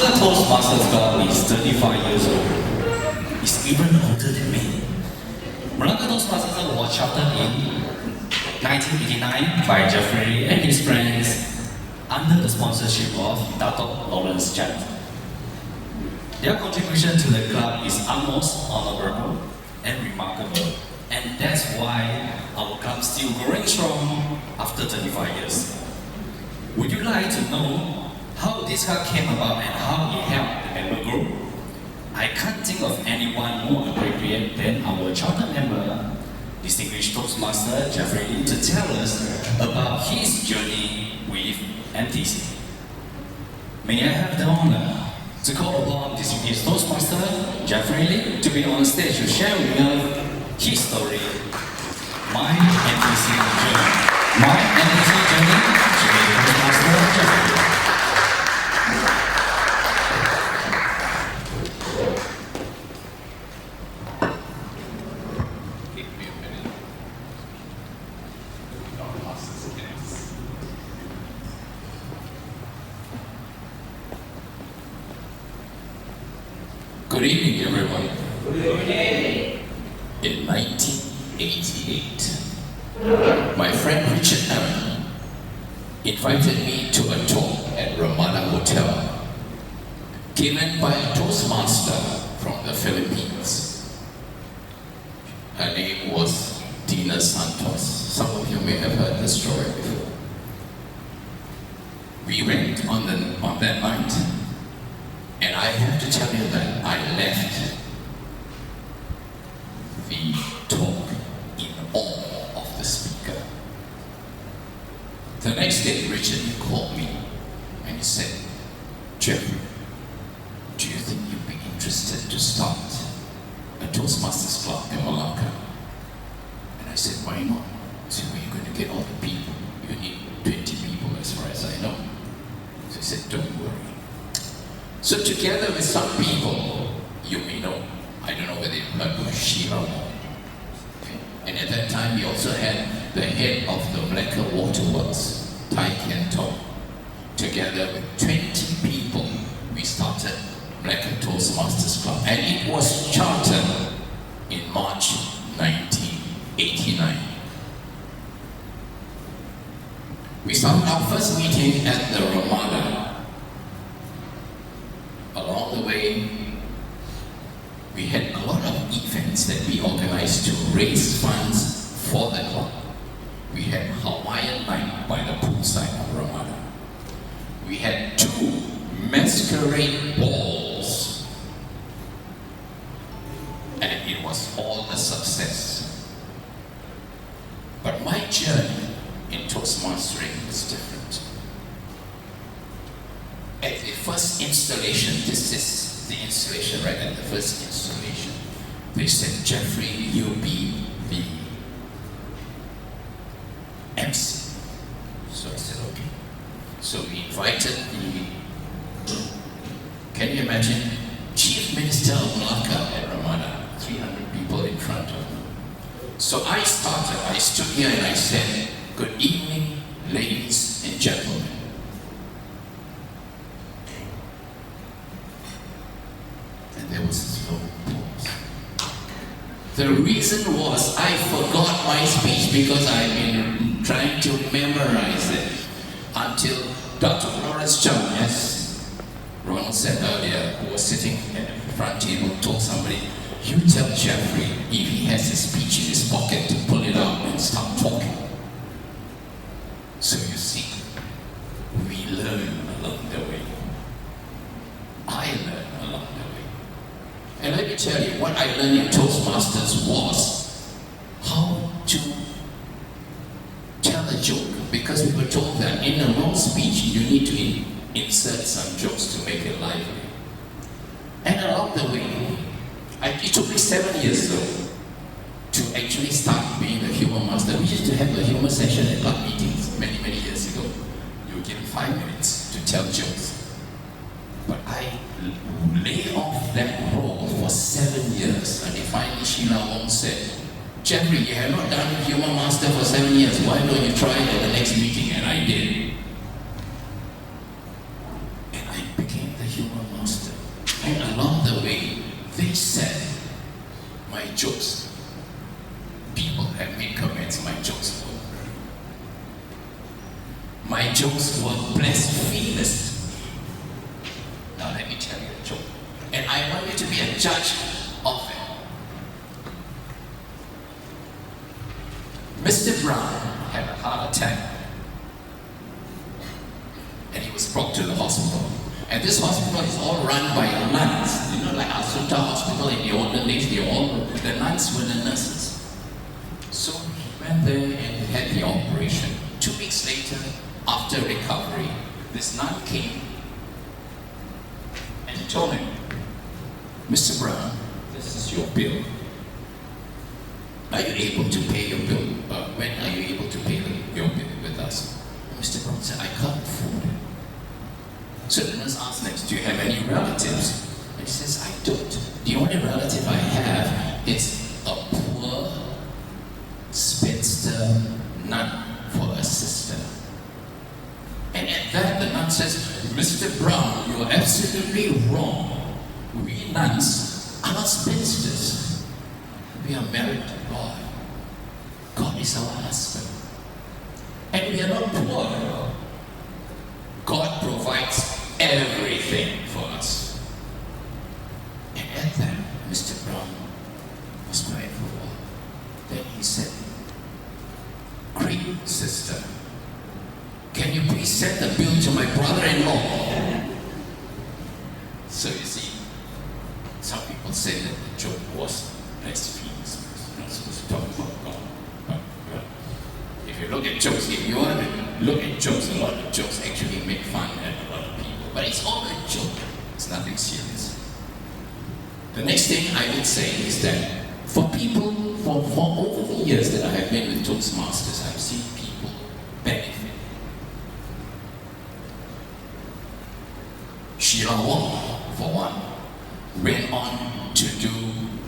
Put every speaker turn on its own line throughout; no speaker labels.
Malacca Toastmasters Club is 35 years old. It's even older than me. Malacca Toastmasters was chartered in 1989 by Jeffery and his friends under the sponsorship of Dato' Lawrence Chan. Their contribution to the club is utmost honorable and remarkable, and that's why our club is still growing strong after 35 years. Would you like to know how this club came about and how it helped the member group? I can't think of anyone more appropriate than our charter member, distinguished Toastmaster Jeffery, to tell us about his journey with MTC. May I have the honor to call upon distinguished Toastmaster Jeffery to be on stage to share with us his story, my MTC journey. My MTC journey to be Toastmaster Jeffery.
Good evening, everyone. Good evening. In 1988, my friend Richard M. invited me to a talk at Ramada Hotel, given by a Toastmaster from the Philippines. Her name was Dina Santos. Some of you may have heard the story before. We went on that night. And I have to tell you that I left the talk in awe of the speaker. The next day, Richard called me and he said, "Jeffrey, do you think you'd be interested to start a Toastmasters club in Malacca?" And I said, "Why not?" He said, "Well, you're going to get all the people. You need 20 people as far as I know." So he said, "Don't worry." So together with some people, you may know, I don't know whether you've heard of Sheila. Okay. And at that time, we also had the head of the Melaka Waterworks, Tai Kian Tong. Together with 20 people, we started Malacca Toastmasters Club. And it was chartered in March 1989. We started our first meeting at the Ramada. Along the way, we had a lot of events that we organized to raise funds for the club. We had Hawaiian night by the poolside of Ramada. We had 2 masquerade balls. And it was all a success. But my journey in Toastmastering was different. At the first installation, this is the installation right at the first installation, they said, "Jeffrey, you'll be the MC." So I said, okay. So we invited can you imagine, Chief Minister of Melaka at Ramada, 300 people in front of me. So I stood here and I said, "Good evening, ladies and gentlemen." There was a slow pause. The reason was I forgot my speech because I've been trying to memorize it until Dr. Lawrence Chan, as Ronald said earlier, who was sitting at the front table, told somebody, "You tell Jeffrey if he has his speech in his pocket to pull it out and start talking." So you see, we learn along the way. I learned along the way. And let me tell you, what I learned in Toastmasters was how to tell a joke. Because we were told that in a long speech, you need to insert some jokes to make it lively. And along the way, it took me 7 years though, to actually start being a humor master. We used to have a humor session at club meetings many, many years ago. You were given 5 minutes to tell jokes. But I lay off that role for 7 years, and finally Sheila Wong said, "Jeffrey, you have not done humor master for 7 years. Why don't you try it at the next meeting?" And I did. And I became the humor master. jokes. People have made comments, my jokes were blasphemous. Now let me tell you a joke. And I want you to be a judge of it. Mr. Brown had a heart attack. And he was brought to the hospital. And this hospital is all run by nuns. You know, like Asutta Hospital in the olden days, the nuns were the nurses. So he went there and had the operation. 2 weeks later, after recovery, this nun came and told him, Mr. Brown, this is your bill. Are you able to pay your bill? When are you able to pay your bill with us? And Mr. Brown said, I can't afford it. So the nurse asked next, do you have any relatives? And he says, I don't. The only relative I have is a poor spinster nun for a sister. And at that, the nun says, Mr. Brown, you're absolutely wrong. We nuns are not spinsters. We are married to God. God is our husband. And we are not poor. God provides everything for us. And at that, Mr. Brown was quiet for a while. Then he said, great sister, can you please send the bill to my brother-in-law? So you see, some people say that the joke was blasphemous. You're not supposed to talk about God. But if you look at jokes, if you want to look at jokes, a lot of jokes actually make fun at a lot of people. But it's all a joke. It's nothing serious. The next thing I would say is that for people, for over the years that I have been with Toastmasters, I've seen people benefit. Sheila Wong, for one, went on to do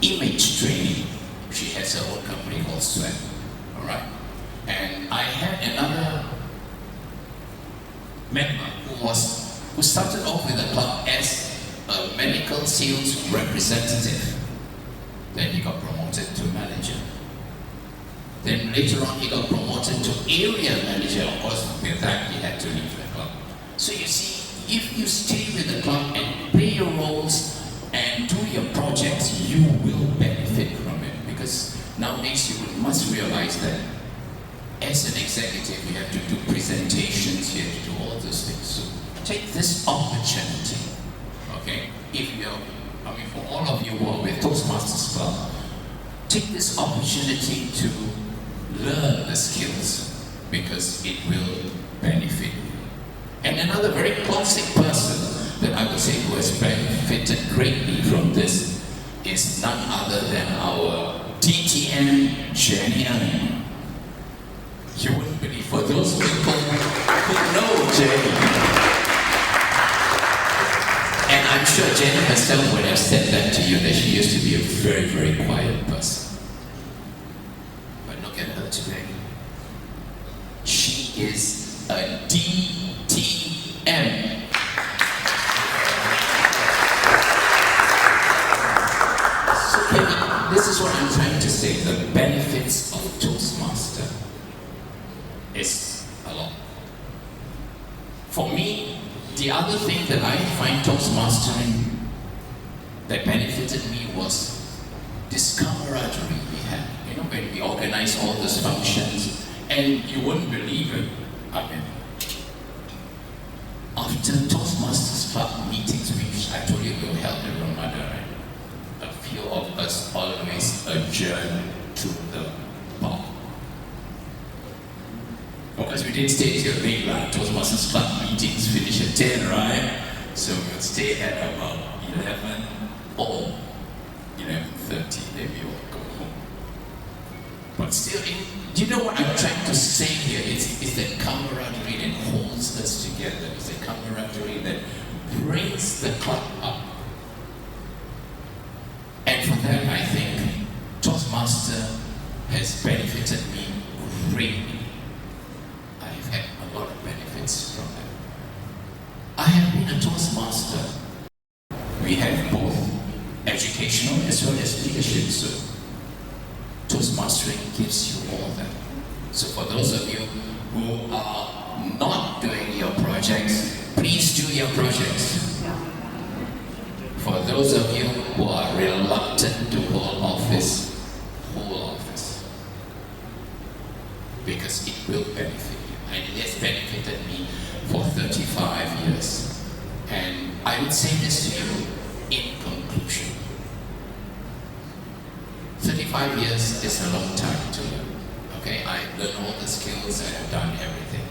image training. She has her own company called Sweat. Alright? And I had another member who started off with the club as a medical sales representative. Then he got promoted to manager. Then later on he got promoted to area manager. Of course, with that he had to leave the club. So you see, if you stay with the club and play your roles and do your projects, you will benefit from it. Because nowadays you must realize that as an executive, you have to do presentations, you have to do all those things. So take this opportunity, okay? For all of you who are with Toastmasters Club, take this opportunity to learn the skills because it will benefit you. And another very classic person that I would say who has benefited greatly from this is none other than our DTM Jenny. You wouldn't believe, for those people who know Jenny, and I'm sure Jenny herself would have said that to you, that she used to be a very, very quiet person. But look at her today. She is a DTM. So this is what I'm trying to say, the benefits of Toastmaster is a lot. For me, the other thing that I find Toastmastering that benefited me was this camaraderie we had. You know, when we organized all those functions, and you wouldn't believe it. I mean, after Toastmasters Club meetings, which I told you we were held in Ramadan, right? A few of us always adjourn to the bar. Because we didn't stay till late, right? Toastmasters Club meetings finish at 10, right? So we would stay at about 11 or 11:30, then we all go home. But still, do you know what I'm trying to say here? It's that camaraderie that holds us together. It's a camaraderie that brings the club up. And for that, I think Toastmaster has benefited me greatly. I've had a lot of benefits from that. I have been a Toastmaster. We have both educational as well as leadership. So Toastmastering gives you all that. So for those of you who are not doing your projects, please do your projects. For those of you who are reluctant to hold office, hold office. Because it will benefit you. And it has benefited me for 35 years. And I would say this to you in conclusion. 35 years is a long time to learn. Okay, I've learned all the skills, I have done everything.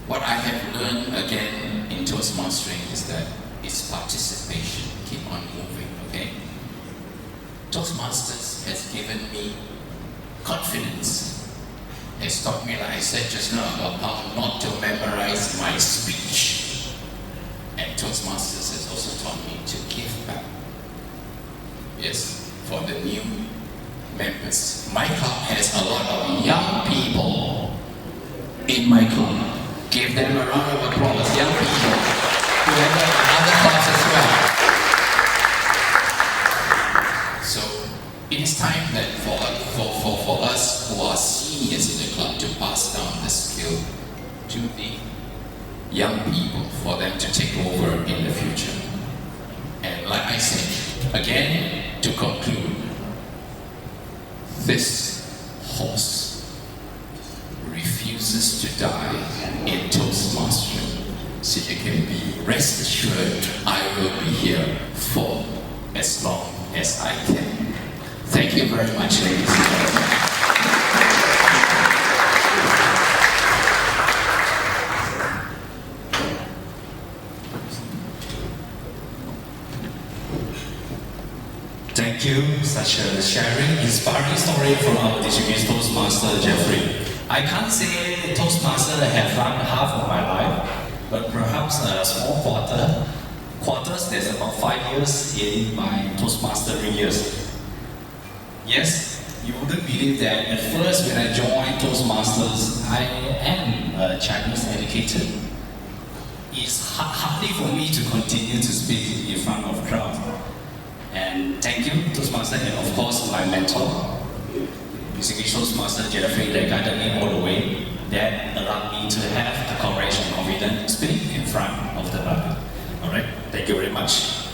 What I have learned again in Toastmastering is that it's participation, keep on moving, okay? Toastmasters has given me confidence. It's taught me, like I said just now, about how not to memorize my speech. And Toastmasters has also taught me to give back. Yes, for the new members. My club has a lot of young people in my club. Give them a round of applause, young people who have other clubs as well. So it is time that for us who are seniors in the club to pass down the skill to the young people for them to take over in the future. And like I said, again, to conclude, this horse refuses to die in Toastmastering. So you can be rest assured I will be here for as long as I can. Thank you very much, ladies and gentlemen.
Thank you, such a sharing, inspiring story from our distinguished Toastmaster Jeffery. I can't say Toastmaster have run half of my life, but perhaps a small quarters, there's about 5 years in my Toastmastering years. Yes, you wouldn't believe that at first when I joined Toastmasters, I am a Chinese educator. It's hardly for me to continue to speak in front of crowds. And thank you, Toastmaster, and of course my mentor, distinguished Toastmaster Jeffery, that guided me all the way, that allowed me to have the courage and confidence to speak in front of the public. Alright, thank you very much.